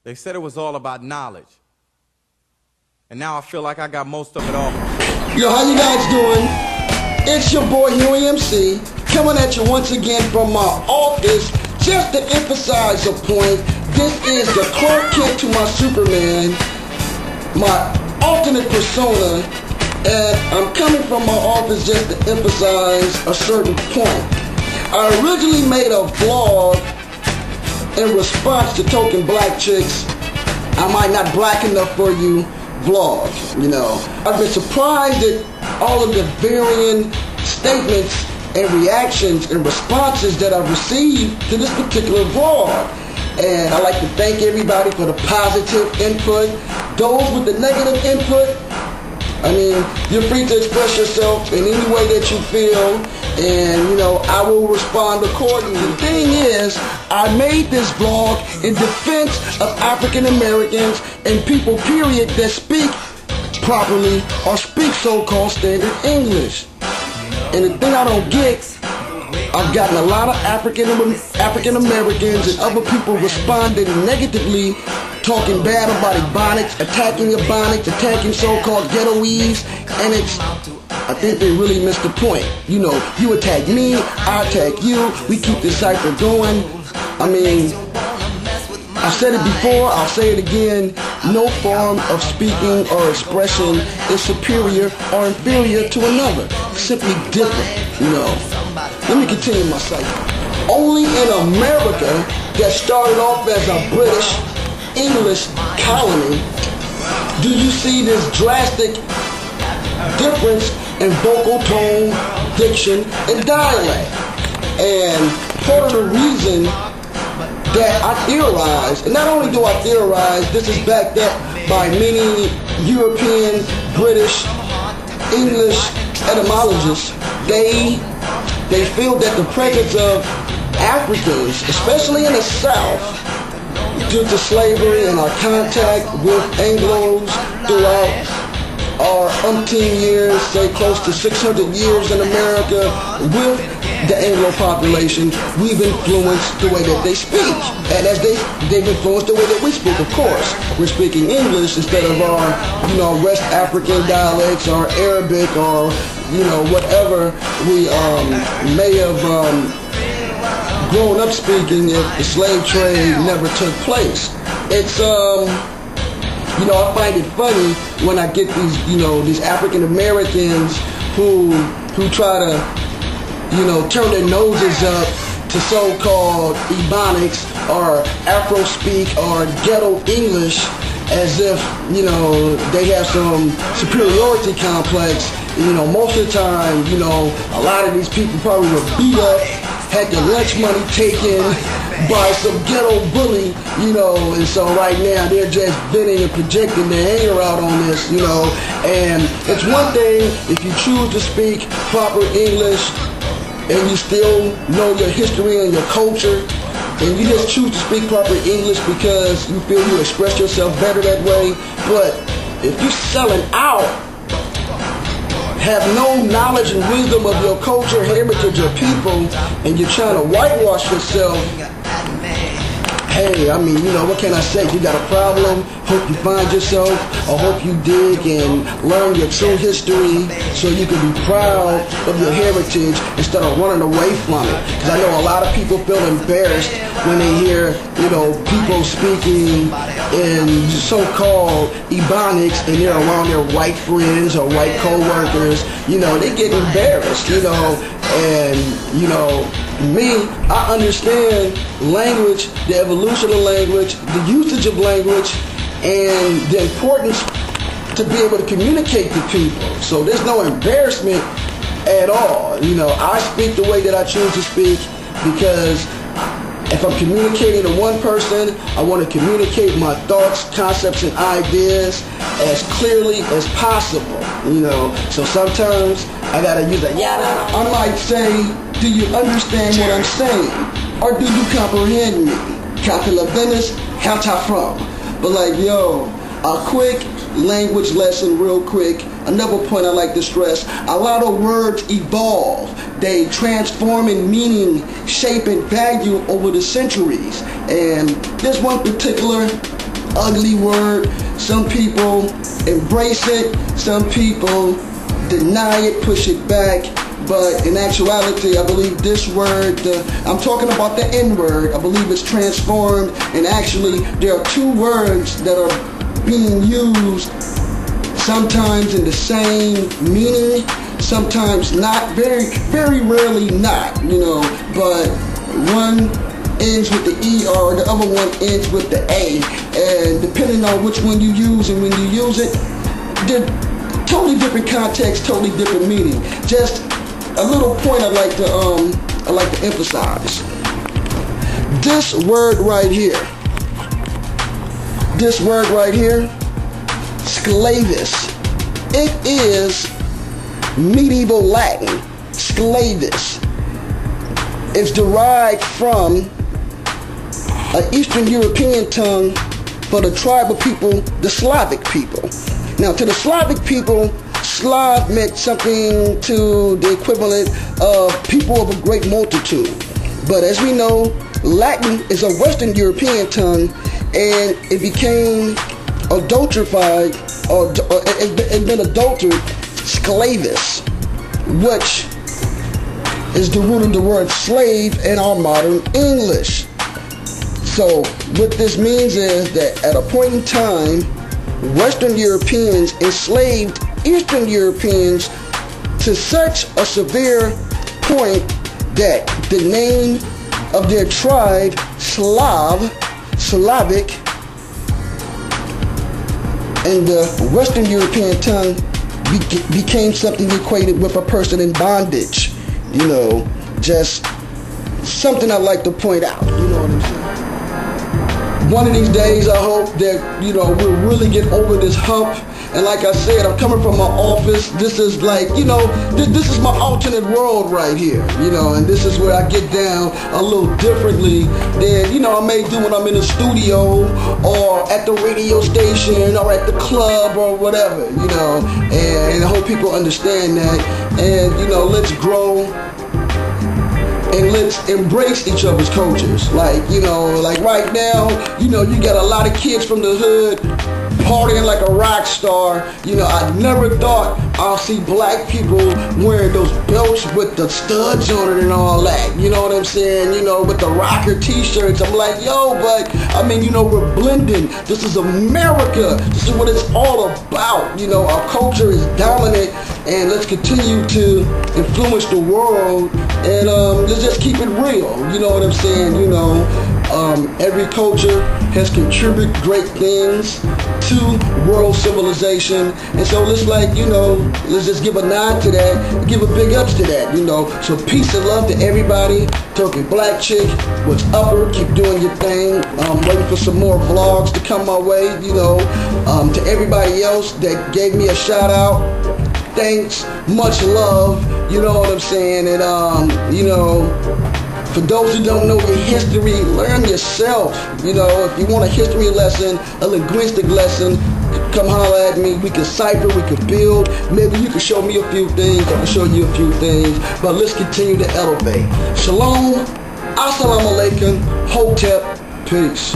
They said it was all about knowledge. And now I feel like I got most of it all. Yo, how you guys doing? It's your boy Hugh MC, coming at you once again from my office. Just to emphasize a point, this is the Clark Kent to my Superman, my alternate persona, and I'm coming from my office just to emphasize a certain point. I originally made a vlog in response to Token Black Chicks, I might not black enough for you vlog, you know. I've been surprised at all of the varying statements and reactions and responses that I've received to this particular vlog. And I'd like to thank everybody for the positive input. Those with the negative input, I mean, you're free to express yourself in any way that you feel, and, you know, I will respond accordingly. The thing is, I made this vlog in defense of African Americans and people, period, that speak properly or speak so-called standard English. And the thing I don't get, I've gotten a lot of African Americans and other people responding negatively, talking bad about Ebonics, attacking Ebonics, attacking so-called ghettoese, and I think they really missed the point. You know, you attack me, I attack you, we keep this cycle going. I mean, I've said it before, I'll say it again, no form of speaking or expression is superior or inferior to another. Simply different, you know. Let me continue my cycle. Only in America, that started off as a British English colony, do you see this drastic difference in vocal tone, diction, and dialect. And part of the reason that I theorize, and not only do I theorize, this is backed up by many European, British, English etymologists, they feel that the presence of Africans, especially in the South, due to slavery and our contact with Anglos throughout our umpteen years, say close to 600 years in America, with the Anglo population, we've influenced the way that they speak. And as they've influenced the way that we speak, of course. We're speaking English instead of our, you know, West African dialects or Arabic or, you know, whatever we may have grown up speaking if the slave trade never took place. It's, you know, I find it funny when I get these, you know, these African Americans who try to, you know, turn their noses up to so-called Ebonics or Afro-speak or ghetto English as if, you know, they have some superiority complex. You know, most of the time, you know, a lot of these people probably were beat up, had their lunch money taken by some ghetto bully, you know, and so right now they're just venting and projecting their anger out on this, you know. And it's one thing if you choose to speak proper English and you still know your history and your culture, and you just choose to speak proper English because you feel you express yourself better that way. But if you're selling out, have no knowledge and wisdom of your culture, heritage, or people, and you're trying to whitewash yourself, hey, I mean, you know, what can I say? You got a problem, hope you find yourself, or hope you dig and learn your true history so you can be proud of your heritage instead of running away from it. Because I know a lot of people feel embarrassed when they hear, you know, people speaking in so-called Ebonics and they're around their white friends or white co-workers. You know, they get embarrassed, you know, and, you know, me, I understand language, the evolution of language, the usage of language, and the importance to be able to communicate to people. So there's no embarrassment at all. You know, I speak the way that I choose to speak because if I'm communicating to one person, I want to communicate my thoughts, concepts, and ideas as clearly as possible, you know. So sometimes I gotta use a yada. I might say, do you understand what I'm saying? Or do you comprehend me? Capilla Venice, how from? But like, yo, a quick language lesson real quick. Another point I like to stress, a lot of words evolve. They transform in meaning, shape, and value over the centuries. And this one particular ugly word. Some people embrace it. Some people deny it, push it back. But in actuality, I believe this word, I'm talking about the N-word, I believe it's transformed, and actually there are two words that are being used sometimes in the same meaning, sometimes not, very rarely not, you know, but one ends with the ER, the other one ends with the A, and depending on which one you use and when you use it, they're totally different context, totally different meaning. Just a little point I like to emphasize. This word right here, sclavis, it is medieval Latin. Sclavis is derived from an Eastern European tongue for the tribal people, the Slavic people. Now, to the Slavic people, Slav meant something to the equivalent of people of a great multitude. But as we know, Latin is a Western European tongue, and it became adulterated, or it's been adulterated, sclavis, which is the root of the word slave in our modern English. So what this means is that at a point in time, Western Europeans enslaved Eastern Europeans to such a severe point that the name of their tribe, Slavic, and the Western European tongue became something equated with a person in bondage. You know, just something I like to point out. You know what I'm saying? One of these days, I hope that, you know, we'll really get over this hump. And like I said, I'm coming from my office. This is like, you know, this is my alternate world right here, you know, and this is where I get down a little differently than, you know, I may do when I'm in the studio or at the radio station or at the club or whatever, you know, and I hope people understand that. And, you know, let's grow and let's embrace each other's cultures. Like, you know, like right now, you know, you got a lot of kids from the hood partying like a rock star. You know, I never thought I'll see black people wearing those belts with the studs on it and all that. You know what I'm saying? You know, with the rocker t-shirts. I'm like, yo, but I mean, you know, we're blending. This is America. This is what it's all about. You know, our culture is dominant, and let's continue to influence the world, and let's just keep it real. You know what I'm saying? You know, every culture has contributed great things to world civilization, and so let's, like, you know, let's just give a nod to that, give a big ups to that, you know. So peace and love to everybody. Turkey Black Chick, what's upper? Keep doing your thing. Waiting for some more vlogs to come my way, you know. To everybody else that gave me a shout out, thanks, much love, you know what I'm saying. And you know, for those who don't know your history, learn yourself. You know, if you want a history lesson, a linguistic lesson, come holler at me. We can cipher, we can build. Maybe you can show me a few things, I can show you a few things. But let's continue to elevate. Shalom, assalamu alaikum, hotep, peace.